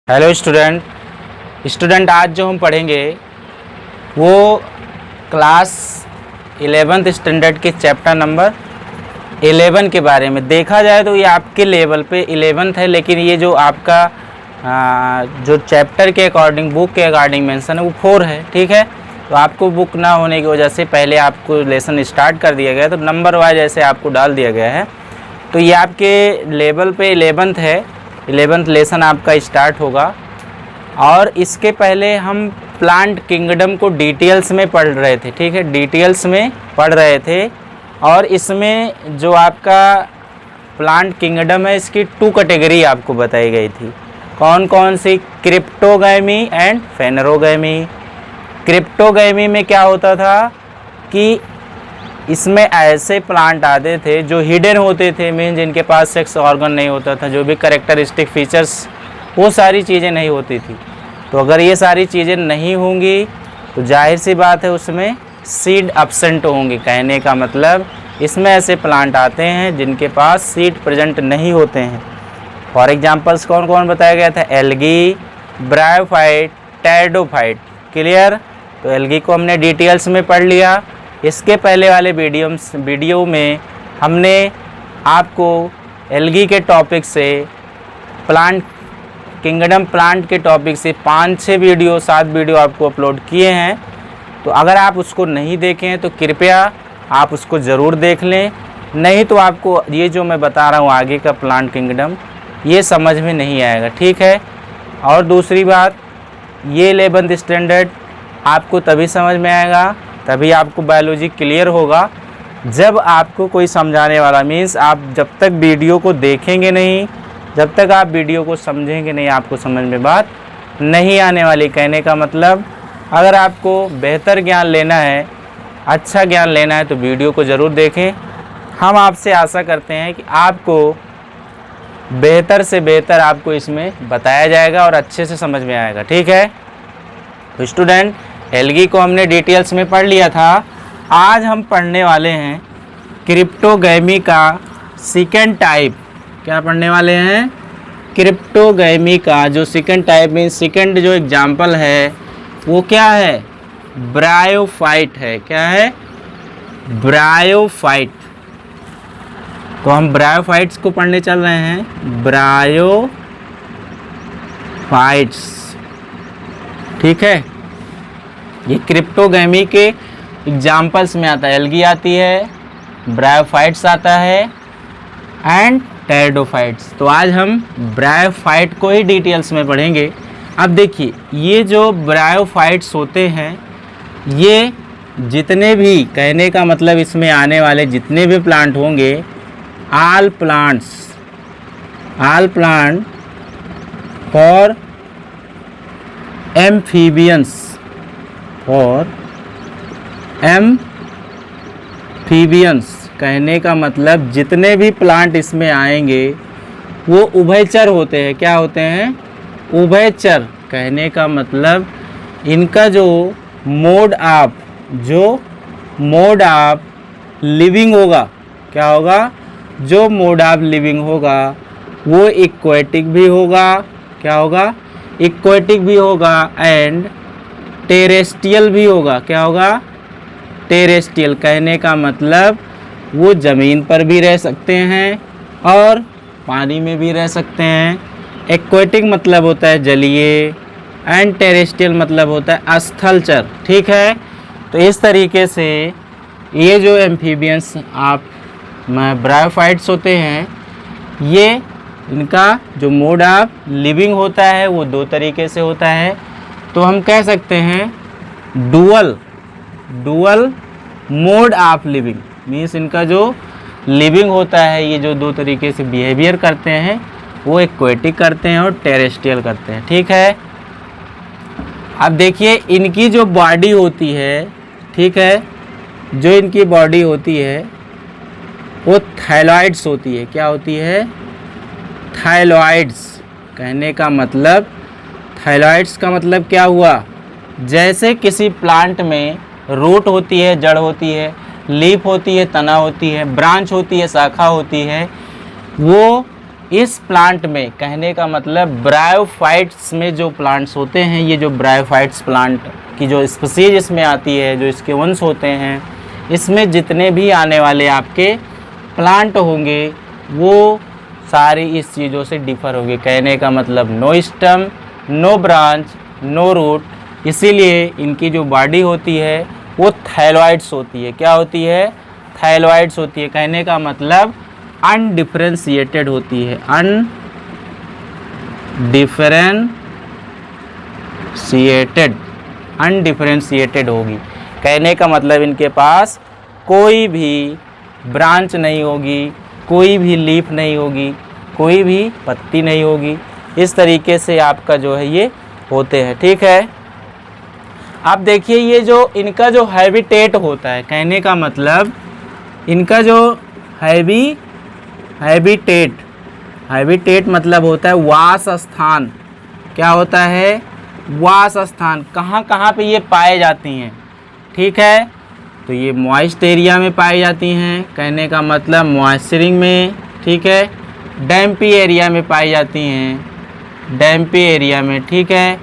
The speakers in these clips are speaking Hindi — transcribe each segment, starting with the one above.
हेलो स्टूडेंट आज जो हम पढ़ेंगे वो क्लास 11th स्टैंडर्ड के चैप्टर नंबर 11 के बारे में। देखा जाए तो ये आपके लेवल पे 11th है, लेकिन ये जो आपका जो चैप्टर के अकॉर्डिंग बुक के अकॉर्डिंग मेंशन है वो 4 है। ठीक है, तो आपको बुक ना होने की वजह से पहले आपको लेसन स्टार्ट कर दिया गया, तो नंबर वाइज ऐसे आपको डाल दिया गया है। तो ये आपके लेवल पे 11th है, 11th लेसन आपका स्टार्ट होगा। और इसके पहले हम प्लांट किंगडम को डिटेल्स में पढ़ रहे थे। ठीक है, डिटेल्स में पढ़ रहे थे। और इसमें जो आपका प्लांट किंगडम है इसकी 2 कैटेगरी आपको बताई गई थी। कौन कौन सी? Cryptogamy and फेनरोगैमी। क्रिप्टोगैमी में क्या होता था कि इसमें ऐसे प्लांट आते थे जो हिडन होते थे, मीन जिनके पास सेक्स ऑर्गन नहीं होता था, जो भी कैरेक्टरिस्टिक फीचर्स वो सारी चीज़ें नहीं होती थी। तो अगर ये सारी चीज़ें नहीं होंगी तो जाहिर सी बात है उसमें सीड अब्सेंट होंगी। कहने का मतलब इसमें ऐसे प्लांट आते हैं जिनके पास सीड प्रेजेंट नहीं होते हैं। फॉर एग्जांपल्स कौन कौन बताया गया था? Algae, bryophyte, pteridophyte. क्लियर? तो एल्गी को हमने डिटेल्स में पढ़ लिया। इसके पहले वाले वीडियो में हमने आपको एल्गी के टॉपिक से प्लांट किंगडम प्लांट के टॉपिक से 5-6 वीडियो 7 वीडियो आपको अपलोड किए हैं। तो अगर आप उसको नहीं देखें हैं तो कृपया आप उसको ज़रूर देख लें, नहीं तो आपको ये जो मैं बता रहा हूँ आगे का प्लांट किंगडम ये समझ में नहीं आएगा। ठीक है, और दूसरी बात, ये 11th स्टैंडर्ड आपको तभी समझ में आएगा, तभी आपको बायोलॉजी क्लियर होगा जब आपको कोई समझाने वाला, मीन्स आप जब तक वीडियो को देखेंगे नहीं, जब तक आप वीडियो को समझेंगे नहीं, आपको समझ में बात नहीं आने वाली। कहने का मतलब अगर आपको बेहतर ज्ञान लेना है, अच्छा ज्ञान लेना है तो वीडियो को ज़रूर देखें। हम आपसे आशा करते हैं कि आपको बेहतर से बेहतर आपको इसमें बताया जाएगा और अच्छे से समझ में आएगा। ठीक है, तो स्टूडेंट एल्गी को हमने डिटेल्स में पढ़ लिया था। आज हम पढ़ने वाले हैं क्रिप्टोगैमी का सेकंड टाइप। क्या पढ़ने वाले हैं? क्रिप्टोगैमी का जो सेकंड टाइप में सेकंड जो एग्जाम्पल है वो क्या है? ब्रायोफाइट है। क्या है? ब्रायोफाइट। तो हम ब्रायोफाइट्स को पढ़ने चल रहे हैं, ब्रायोफाइट्स। ठीक है, ये क्रिप्टोगैमी के एग्जाम्पल्स में आता है। एल्गी आती है, ब्रायोफाइट्स आता है एंड टेरिडोफाइट्स। तो आज हम ब्रायोफाइट को ही डिटेल्स में पढ़ेंगे। अब देखिए, ये जो ब्रायोफाइट्स होते हैं ये जितने भी, कहने का मतलब इसमें आने वाले जितने भी प्लांट होंगे, all plant for amphibians, for amphibians. कहने का मतलब जितने भी प्लांट इसमें आएंगे वो उभयचर होते हैं। क्या होते हैं? उभयचर। कहने का मतलब इनका जो मोड ऑफ लिविंग होगा, क्या होगा? जो मोड ऑफ लिविंग होगा वो एक्वेटिक भी होगा। क्या होगा? एक्वेटिक भी होगा एंड टेरेस्ट्रियल भी होगा। क्या होगा? टेरेस्ट्रियल। कहने का मतलब वो ज़मीन पर भी रह सकते हैं और पानी में भी रह सकते हैं। एक्वेटिक मतलब होता है जलीय एंड टेरेस्ट्रियल मतलब होता है स्थलचर। ठीक है, तो इस तरीके से ये जो एम्फीबियंस आप ब्रायोफाइट्स होते हैं, ये इनका जो मोड ऑफ लिविंग होता है वो 2 तरीके से होता है। तो हम कह सकते हैं dual mode of living, means इनका जो लिविंग होता है ये जो 2 तरीके से बिहेवियर करते हैं, वो एक्वेटिक करते हैं और टेरेस्ट्रियल करते हैं। ठीक है, अब देखिए इनकी जो बॉडी होती है, ठीक है, जो इनकी बॉडी होती है वो थायलॉइड्स होती है। क्या होती है? थायलॉइड्स। कहने का मतलब थायलॉइड्स का मतलब क्या हुआ? जैसे किसी प्लांट में रूट होती है, जड़ होती है, लीफ होती है, तना होती है, ब्रांच होती है, शाखा होती है, वो इस प्लांट में, कहने का मतलब ब्रायोफाइट्स में जो प्लांट्स होते हैं, ये जो ब्रायोफाइट्स प्लांट की जो स्पीसीज इसमें आती है, जो इसके वंश होते हैं, इसमें जितने भी आने वाले आपके प्लांट होंगे वो सारी इस चीज़ों से डिफ़र होंगे। कहने का मतलब no stem, no branch, no root. इसीलिए इनकी जो बॉडी होती है वो थायलॉइड्स होती है। क्या होती है? थायलॉइड्स होती है। कहने का मतलब अनडिफरेंशिएटेड होती है, अनडिफरेंशिएटेड होगी। कहने का मतलब इनके पास कोई भी ब्रांच नहीं होगी, कोई भी लीफ नहीं होगी, कोई भी पत्ती नहीं होगी। इस तरीके से आपका जो है ये होते हैं। ठीक है, आप देखिए ये जो इनका जो हैबिटेट होता है, कहने का मतलब इनका जो हैबिटेट मतलब होता है वास स्थान। क्या होता है? वास स्थान। कहाँ कहाँ पे ये पाए जाती हैं? ठीक है, तो ये मॉइस्ट एरिया में पाई जाती हैं। कहने का मतलब मॉइस्चरिंग में। ठीक है, डैम्पी एरिया में पाई जाती हैं, डैम्पी एरिया में। ठीक है,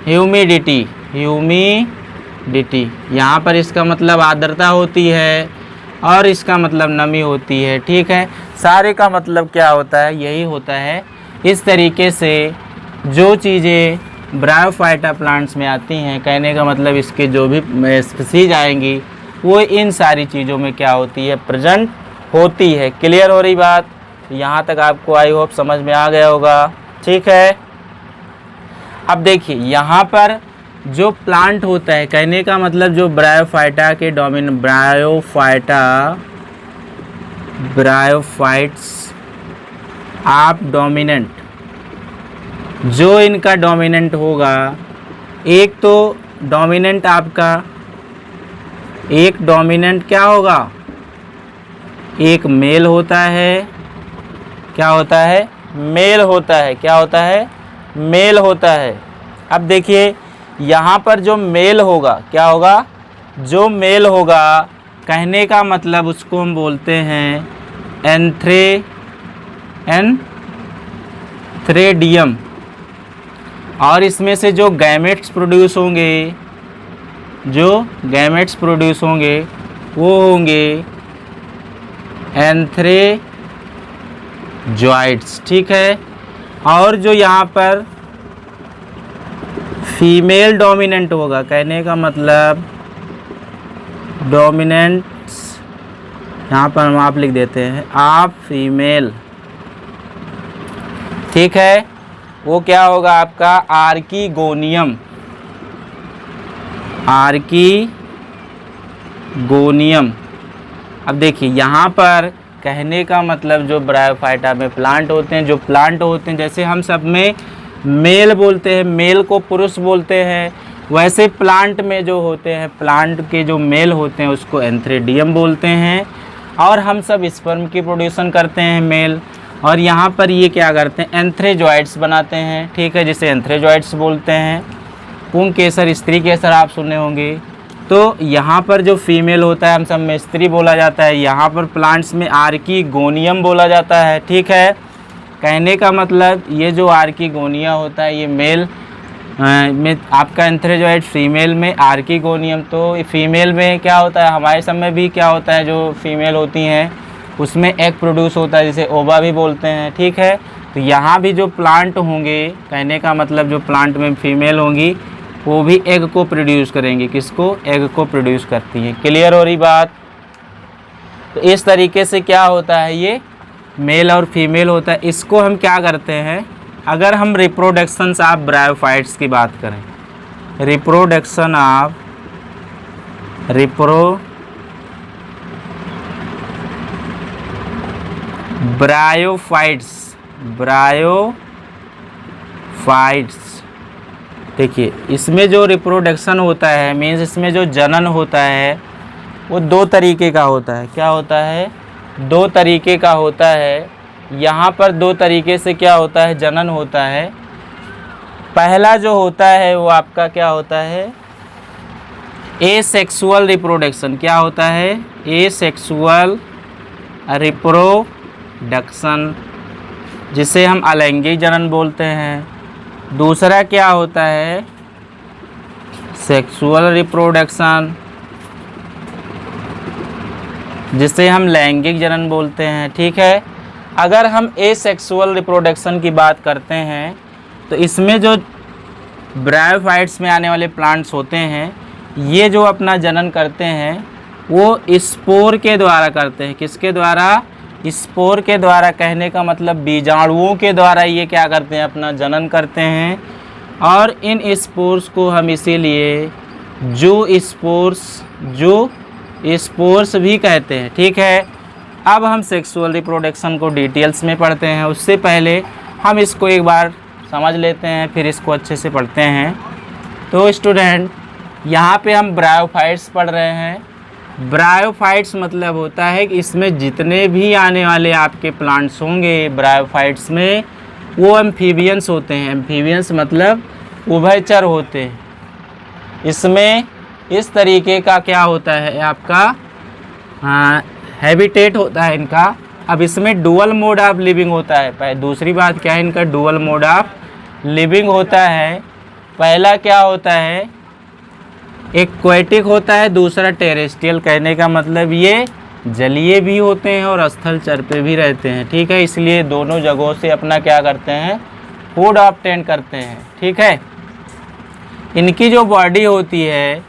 ह्यूमिडिटी यहाँ पर इसका मतलब आर्द्रता होती है और इसका मतलब नमी होती है। ठीक है, सारे का मतलब क्या होता है? यही होता है। इस तरीके से जो चीज़ें ब्रायोफाइटा प्लांट्स में आती हैं, कहने का मतलब इसके जो भी स्पीसीज आएंगी वो इन सारी चीज़ों में क्या होती है? प्रेजेंट होती है। क्लियर हो रही बात? यहाँ तक आपको आई होप समझ में आ गया होगा। ठीक है, अब देखिए यहाँ पर जो प्लांट होता है, कहने का मतलब जो ब्रायोफाइटा के ब्रायोफाइट्स आप डोमिनेंट, जो इनका डोमिनेंट होगा, एक तो डोमिनेंट आपका, एक डोमिनेंट क्या होगा? एक मेल होता है। क्या होता है? मेल होता है। क्या होता है? मेल होता है। अब देखिए यहाँ पर जो मेल होगा, क्या होगा? जो मेल होगा, कहने का मतलब उसको हम बोलते हैं एंथ्रेडियम। और इसमें से जो गैमेट्स प्रोड्यूस होंगे, वो होंगे एंथ्रेजॉइड्स। ठीक है, और जो यहाँ पर फीमेल डोमिनेंट होगा, कहने का मतलब डोमिनेंट्स, यहाँ पर हम आप लिख देते हैं आप फीमेल। ठीक है, वो क्या होगा आपका? आर्कीगोनियम। अब देखिए यहाँ पर कहने का मतलब जो ब्रायोफाइटा में प्लांट होते हैं, जैसे हम सब में मेल बोलते हैं, मेल को पुरुष बोलते हैं, वैसे प्लांट में जो होते हैं, प्लांट के जो मेल होते हैं उसको एंथ्रेडियम बोलते हैं। और हम सब स्पर्म की प्रोड्यूसन करते हैं मेल, और यहाँ पर ये क्या करते हैं? एंथ्रेजॉइड्स बनाते हैं। ठीक है, जिसे एंथ्रेजॉइड्स बोलते हैं। पुंकेसर, स्त्री केसर आप सुने होंगे। तो यहाँ पर जो फीमेल होता है हम सब में स्त्री बोला जाता है, यहाँ पर प्लांट्स में आर्कीगोनियम बोला जाता है। ठीक है, कहने का मतलब ये जो आर्कीगोनिया होता है ये मेल में आपका एंथ्रेजॉइड, फीमेल में आर्कीगोनियम। तो फीमेल में क्या होता है? हमारे सब में भी क्या होता है? जो फीमेल होती हैं उसमें एग प्रोड्यूस होता है, जिसे ओवा भी बोलते हैं। ठीक है, तो यहाँ भी जो प्लांट होंगे, कहने का मतलब जो प्लांट में फीमेल होंगी वो भी एग को प्रोड्यूस करेंगे। किसको? एग को प्रोड्यूस करती हैं। क्लियर हो रही बात? तो इस तरीके से क्या होता है? ये मेल और फीमेल होता है। इसको हम क्या करते हैं? अगर हम रिप्रोडक्शंस ऑफ ब्रायोफाइट्स की बात करें, रिप्रोडक्शन ऑफ ब्रायोफाइट्स, देखिए इसमें जो रिप्रोडक्शन होता है, मीन्स इसमें जो जनन होता है वो दो तरीके का होता है। क्या होता है? दो तरीके का होता है। यहाँ पर दो तरीके से क्या होता है? जनन होता है। पहला जो होता है वो आपका क्या होता है? Asexual reproduction. क्या होता है? Asexual reproduction. जिसे हम अलैंगिक जनन बोलते हैं। दूसरा क्या होता है, सेक्सुअल रिप्रोडक्शन, जिसे हम लैंगिक जनन बोलते हैं। ठीक है, अगर हम एसेक्सुअल रिप्रोडक्शन की बात करते हैं तो इसमें जो ब्रायोफाइट्स में आने वाले प्लांट्स होते हैं, ये जो अपना जनन करते हैं वो स्पोर के द्वारा करते हैं। किसके द्वारा? स्पोर के द्वारा। कहने का मतलब बीजाणुओं के द्वारा ये क्या करते हैं, अपना जनन करते हैं। और इन स्पोर्स को हम इसीलिए जू स्पोर्स भी कहते हैं। ठीक है, अब हम सेक्सुअल रिप्रोडक्शन को डिटेल्स में पढ़ते हैं। उससे पहले हम इसको एक बार समझ लेते हैं, फिर इसको अच्छे से पढ़ते हैं। तो स्टूडेंट, यहाँ पे हम ब्रायोफाइट्स पढ़ रहे हैं। ब्रायोफाइट्स मतलब होता है कि इसमें जितने भी आने वाले आपके प्लांट्स होंगे ब्रायोफाइट्स में, वो एम्फीबियंस होते हैं। एम्फीबियंस मतलब उभयचर होते हैं। इसमें इस तरीके का क्या होता है आपका हैबिटेट होता है इनका। अब इसमें डुअल मोड ऑफ लिविंग होता है। दूसरी बात क्या है, इनका डुअल मोड ऑफ लिविंग होता है। पहला क्या होता है, एक्वेटिक होता है, दूसरा टेरेस्ट्रियल। कहने का मतलब ये जलीय भी होते हैं और स्थलचर पे भी रहते हैं। ठीक है, इसलिए दोनों जगहों से अपना क्या करते हैं, फूड ऑब्टेन करते हैं। ठीक है, इनकी जो बॉडी होती है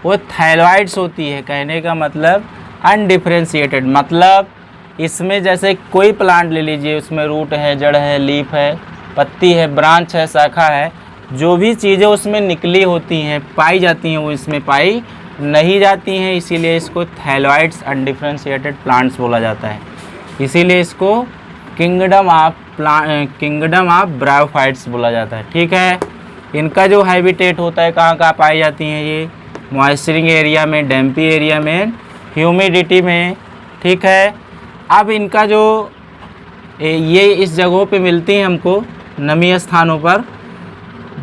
वो थायरॉइड्स होती है। कहने का मतलब अनडिफरेंशिएटेड, मतलब इसमें जैसे कोई प्लांट ले लीजिए, उसमें रूट है, जड़ है, लीफ है, पत्ती है, ब्रांच है, शाखा है, जो भी चीज़ें उसमें निकली होती हैं, पाई जाती हैं, वो इसमें पाई नहीं जाती हैं। इसीलिए इसको थायरॉइड्स अनडिफरेंशिएटेड प्लांट्स बोला जाता है। इसीलिए इसको किंगडम ऑफ ब्रायोफाइट्स बोला जाता है। ठीक है, इनका जो हैबिटेट होता है कहाँ कहाँ पाई जाती हैं, ये मॉइस्चरिंग एरिया में, डैम्पी एरिया में, ह्यूमिडिटी में। ठीक है, अब इनका जो ये इस जगहों पे मिलती हैं हमको, नमी स्थानों पर।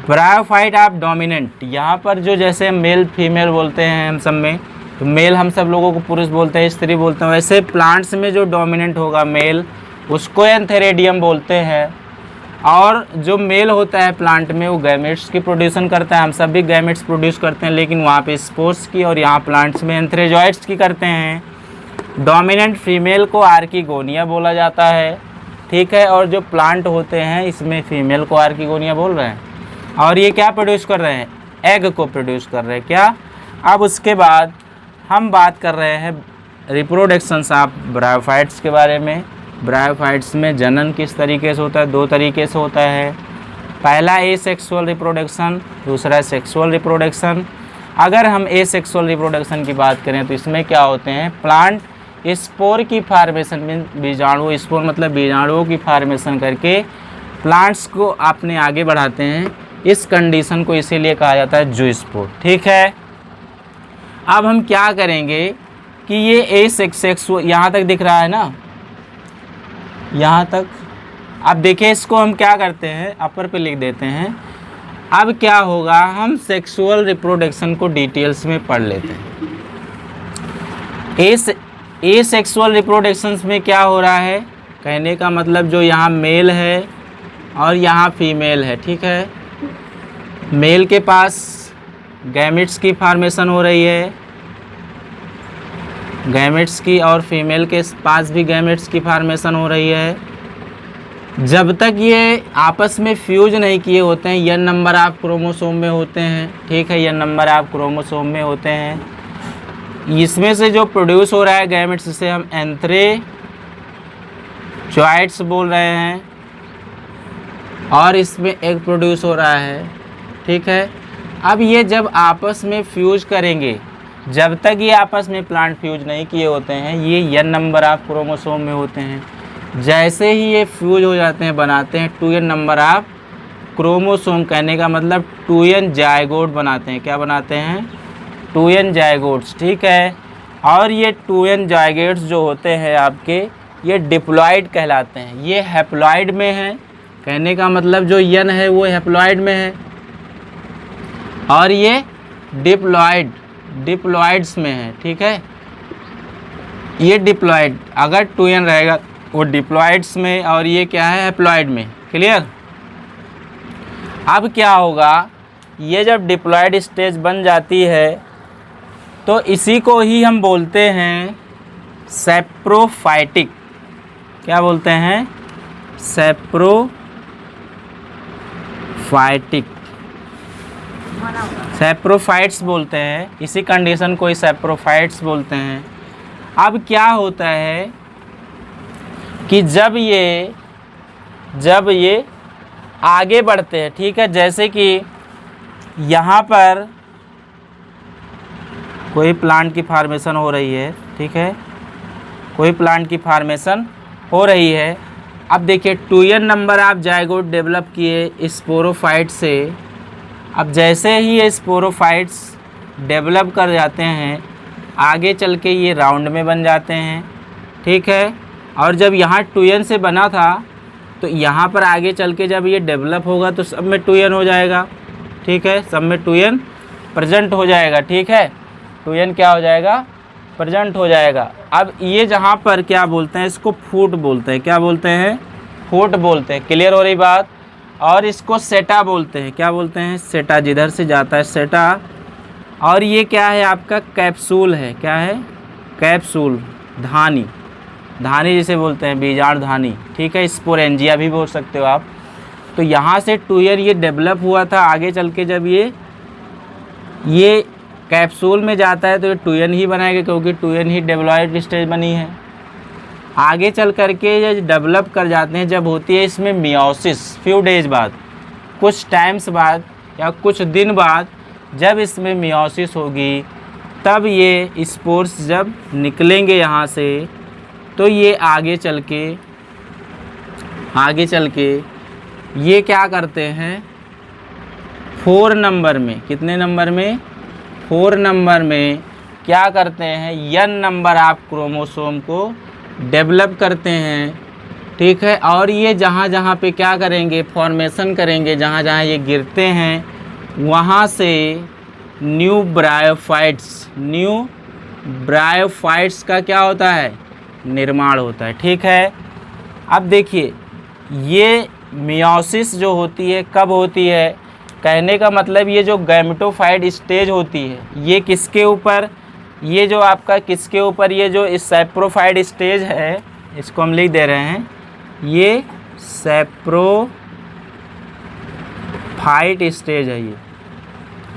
ब्रायोफाइट ऑफ डोमिनेंट, यहाँ पर जो जैसे मेल फीमेल बोलते हैं हम सब में, तो मेल हम सब लोगों को पुरुष बोलते हैं, स्त्री बोलते हैं। वैसे प्लांट्स में जो डोमिनेंट होगा मेल, उसको एंथेरेडियम बोलते हैं। और जो मेल होता है प्लांट में, वो गैमेट्स की प्रोड्यूसन करता है। हम सब भी गैमेट्स प्रोड्यूस करते हैं, लेकिन वहाँ पे स्पोर्स की, और यहाँ प्लांट्स में एंथेरेजॉइड्स की करते हैं। डोमिनेंट फीमेल को आर्किगोनिया बोला जाता है। ठीक है, और जो प्लांट होते हैं इसमें फीमेल को आर्किगोनिया बोल रहे हैं। और ये क्या प्रोड्यूस कर रहे हैं, एग को प्रोड्यूस कर रहे हैं। क्या? अब उसके बाद हम बात कर रहे हैं रिप्रोडक्शंस ऑफ ब्रायोफाइट्स के बारे में। ब्रायोफाइट्स में जनन किस तरीके से होता है, दो तरीके से होता है। पहला एसेक्सुअल रिप्रोडक्शन, दूसरा सेक्सुअल रिप्रोडक्शन। अगर हम एसेक्सुअल रिप्रोडक्शन की बात करें तो इसमें क्या होते हैं, प्लांट स्पोर की फार्मेशन में, बीजाणु, स्पोर मतलब बीजाणुओं की फार्मेशन करके प्लांट्स को अपने आगे बढ़ाते हैं। इस कंडीशन को इसीलिए कहा जाता है जूस्पोर। ठीक है, अब हम क्या करेंगे कि ये एसेक्सुअल, यहाँ तक दिख रहा है ना, यहाँ तक। अब देखिए, इसको हम क्या करते हैं, अपर पे लिख देते हैं। अब क्या होगा, हम सेक्सुअल रिप्रोडक्शन को डिटेल्स में पढ़ लेते हैं। एसेक्सुअल रिप्रोडक्शंस में क्या हो रहा है, कहने का मतलब जो यहाँ मेल है और यहाँ फीमेल है। ठीक है, मेल के पास गैमेट्स की फार्मेशन हो रही है, गैमेट्स की, और फीमेल के पास भी गैमेट्स की फार्मेशन हो रही है। जब तक ये आपस में फ्यूज नहीं किए होते हैं, n नंबर ऑफ क्रोमोसोम में होते हैं। ठीक है, n नंबर ऑफ क्रोमोसोम में होते हैं। इसमें से जो प्रोड्यूस हो रहा है गैमेट्स, इसे हम एंथेरेजॉइड्स बोल रहे हैं, और इसमें एग प्रोड्यूस हो रहा है। ठीक है, अब ये जब आपस में फ्यूज करेंगे, जब तक ये आपस में प्लांट फ्यूज नहीं किए होते हैं, ये n नंबर ऑफ क्रोमोसोम में होते हैं। जैसे ही ये फ्यूज हो जाते हैं, बनाते हैं 2n नंबर ऑफ क्रोमोसोम। कहने का मतलब 2n जायगोट बनाते हैं। क्या बनाते हैं, 2n जायगोट्स। ठीक है, और ये 2n जायगोट्स जो होते हैं आपके, ये डिप्लॉइड कहलाते हैं। ये हैप्लॉइड में है। कहने का मतलब जो n है वो हैप्लॉइड में है, और ये डिप्लॉइड्स में है। ठीक है, ये डिप्लॉइड, अगर 2n रहेगा वो डिप्लॉइड्स में और ये क्या है हैप्लॉइड में। क्लियर। अब क्या होगा, ये जब डिप्लॉइड स्टेज बन जाती है तो इसी को ही हम बोलते हैं सैप्रोफाइटिक। क्या बोलते हैं? सैप्रोफाइटिक, सैप्रोफाइट्स बोलते हैं। इसी कंडीशन को ही सैप्रोफाइट्स बोलते हैं। अब क्या होता है कि जब ये आगे बढ़ते हैं, ठीक है, जैसे कि यहाँ पर कोई प्लांट की फार्मेशन हो रही है, ठीक है, कोई प्लांट की फार्मेशन हो रही है। अब देखिए 2n नंबर आप जायगोट डेवलप किए स्पोरोफाइट से। अब जैसे ही ये स्पोरोफाइट्स डेवलप कर जाते हैं आगे चल के ये राउंड में बन जाते हैं, ठीक है। और जब यहाँ 2n से बना था तो यहाँ पर आगे चल के जब ये डेवलप होगा तो सब में 2n हो जाएगा, ठीक है, सब में 2n प्रेजेंट हो जाएगा, ठीक है, 2n क्या हो जाएगा? प्रेजेंट हो जाएगा। अब ये जहाँ पर क्या बोलते हैं, इसको फूट बोलते हैं। क्या बोलते हैं? फूट बोलते हैं। क्लियर हो रही बात। और इसको सेटा बोलते हैं। क्या बोलते हैं? सेटा, जिधर से जाता है सेटा। और ये क्या है? आपका कैप्सूल है। क्या है? कैप्सूल, धानी, धानी जिसे बोलते हैं, बीजाण धानी, ठीक है, स्पोरेंजिया भी बोल सकते हो आप। तो यहाँ से 2n ये डेवलप हुआ था। आगे चल के जब ये कैप्सूल में जाता है तो ये 2n ही बनाएगा, क्योंकि 2n ही डेवलप्ड स्टेज बनी है। आगे चल करके ये डेवलप कर जाते हैं, जब होती है इसमें मियोसिस, फ्यू डेज बाद, कुछ टाइम्स बाद या कुछ दिन बाद जब इसमें मियोसिस होगी तब ये स्पोर्स जब निकलेंगे यहाँ से तो ये आगे चल के ये क्या करते हैं, 4 नंबर में, कितने नंबर में? 4 नंबर में क्या करते हैं, n नंबर आप क्रोमोसोम को डेवलप करते हैं, ठीक है। और ये जहाँ पे क्या करेंगे, फॉर्मेशन करेंगे, जहाँ ये गिरते हैं वहाँ से न्यू ब्रायोफाइट्स का क्या होता है? निर्माण होता है, ठीक है। अब देखिए ये मियोसिस जो होती है कब होती है? कहने का मतलब ये जो गैमेटोफाइट स्टेज होती है ये किसके ऊपर, ये जो आपका किसके ऊपर, ये जो सैप्रोफाइट स्टेज है इसको हम लिख दे रहे हैं, ये सैप्रोफाइट स्टेज है। ये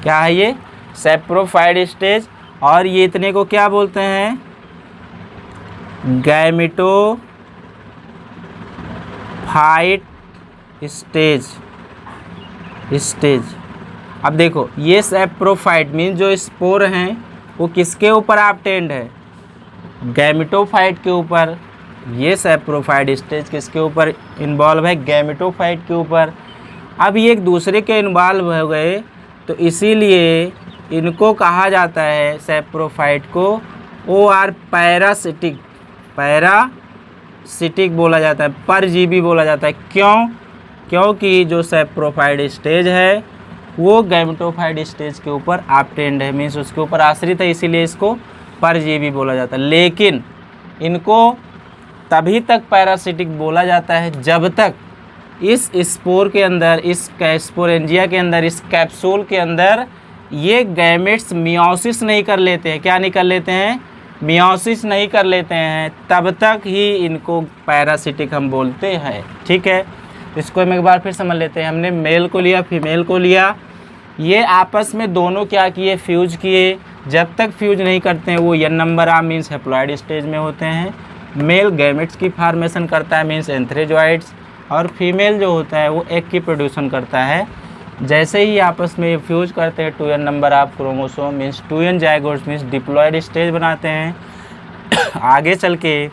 क्या है? ये सैप्रोफाइट स्टेज। और ये इतने को क्या बोलते हैं? Gametophyte stage. अब देखो ये सैप्रोफाइट मीन्स जो स्पोर हैं वो किसके ऊपर ऑब्टेन्ड है? गैमेटोफाइट के ऊपर। ये सैप्रोफाइट स्टेज किसके ऊपर इन्वॉल्व है? गैमेटोफाइट के ऊपर। अब ये एक दूसरे के इन्वॉल्व हो गए तो इसीलिए इनको कहा जाता है, सैप्रोफाइट को OR पैरासिटिक बोला जाता है, परजीवी बोला जाता है। क्यों? क्योंकि जो सैप्रोफाइट स्टेज है वो गैमेटोफाइट स्टेज के ऊपर ऑब्टेन्ड है, मीन्स उसके ऊपर आश्रित है, इसीलिए इसको परजीवी बोला जाता है। लेकिन इनको तभी तक पैरासिटिक बोला जाता है जब तक इस स्पोर के अंदर, इस स्पोरेंजिया के अंदर, इस कैप्सूल के अंदर ये गैमेट्स मियोसिस नहीं कर लेते हैं। क्या नहीं कर लेते हैं? मियोसिस नहीं कर लेते हैं, तब तक ही इनको पैरासिटिक हम बोलते हैं, ठीक है। इसको हम एक बार फिर समझ लेते हैं। हमने मेल को लिया, फीमेल को लिया, ये आपस में दोनों क्या किए? फ्यूज किए। जब तक फ्यूज नहीं करते हैं वो n नंबर आ मीन्स हैप्लॉइड स्टेज में होते हैं। मेल गैमेट्स की फार्मेशन करता है मीन्स एंथ्रेजॉइड्स, और फीमेल जो होता है वो एग की प्रोड्यूसन करता है। जैसे ही आपस में फ्यूज करते हैं 2n number of chromosome means 2n zygotes means diploid stage बनाते हैं। आगे चल के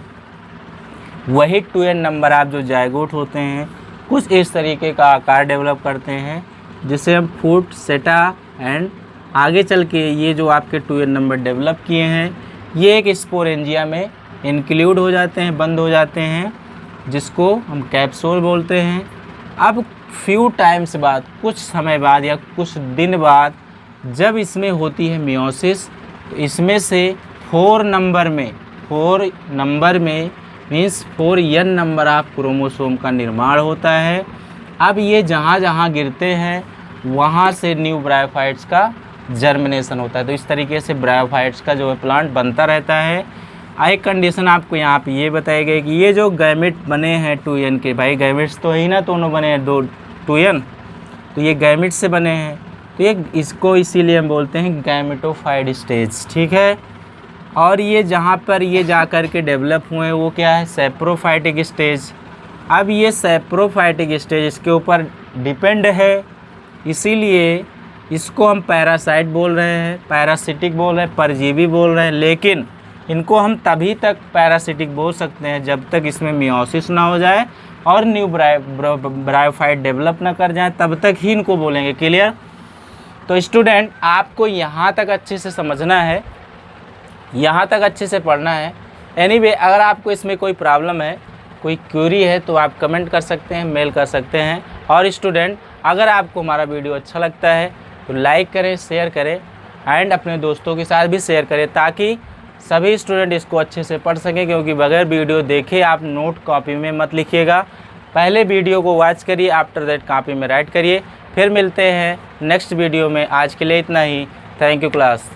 वही 2n नंबर ऑफ जो जाइगोट होते हैं कुछ इस तरीके का आकार डेवलप करते हैं जिसे हम फूट, सेटा एंड आगे चल के ये जो आपके 2n नंबर डेवलप किए हैं ये एक स्पोरेंजिया में इंक्लूड हो जाते हैं, बंद हो जाते हैं, जिसको हम कैप्सूल बोलते हैं। अब फ्यू टाइम्स बाद, कुछ समय बाद या कुछ दिन बाद जब इसमें होती है मियोसिस तो इसमें से 4 नंबर में means 4n number of chromosome का निर्माण होता है। अब ये जहाँ जहाँ गिरते हैं वहाँ से न्यू ब्रायोफाइट्स का जर्मिनेशन होता है। तो इस तरीके से ब्रायोफाइट्स का जो है प्लांट बनता रहता है। एक कंडीशन आपको यहाँ पे ये बताई गई कि ये जो गैमेट बने हैं 2n के, भाई गैमेट्स तो है ही ना, दोनों बने हैं 2n, तो ये गैमेट से बने हैं। तो ये इसको इसीलिए हम बोलते हैं गैमेटोफाइड स्टेज, ठीक है। और ये जहाँ पर ये जा कर के डेवलप हुए हैं वो क्या है, सेप्रोफाइटिक स्टेज। अब ये सेप्रोफाइटिक स्टेज इसके ऊपर डिपेंड है, इसीलिए इसको हम पैरासाइट बोल रहे हैं, पैरासिटिक बोल रहे हैं, परजीवी बोल रहे हैं। लेकिन इनको हम तभी तक पैरासिटिक बोल सकते हैं जब तक इसमें मियोसिस ना हो जाए और न्यू ब्रायोफाइट डेवलप ना कर जाए, तब तक ही इनको बोलेंगे। क्लियर। तो स्टूडेंट आपको यहाँ तक अच्छे से समझना है, यहाँ तक अच्छे से पढ़ना है। एनीवे अगर आपको इसमें कोई प्रॉब्लम है, कोई क्वेरी है तो आप कमेंट कर सकते हैं, मेल कर सकते हैं। और स्टूडेंट अगर आपको हमारा वीडियो अच्छा लगता है तो लाइक करें, शेयर करें एंड अपने दोस्तों के साथ भी शेयर करें ताकि सभी स्टूडेंट इसको अच्छे से पढ़ सकें। क्योंकि बगैर वीडियो देखे आप नोट कॉपी में मत लिखिएगा, पहले वीडियो को वॉच करिए, आफ्टर दैट कॉपी में राइट करिए। फिर मिलते हैं नेक्स्ट वीडियो में। आज के लिए इतना ही। Thank you class.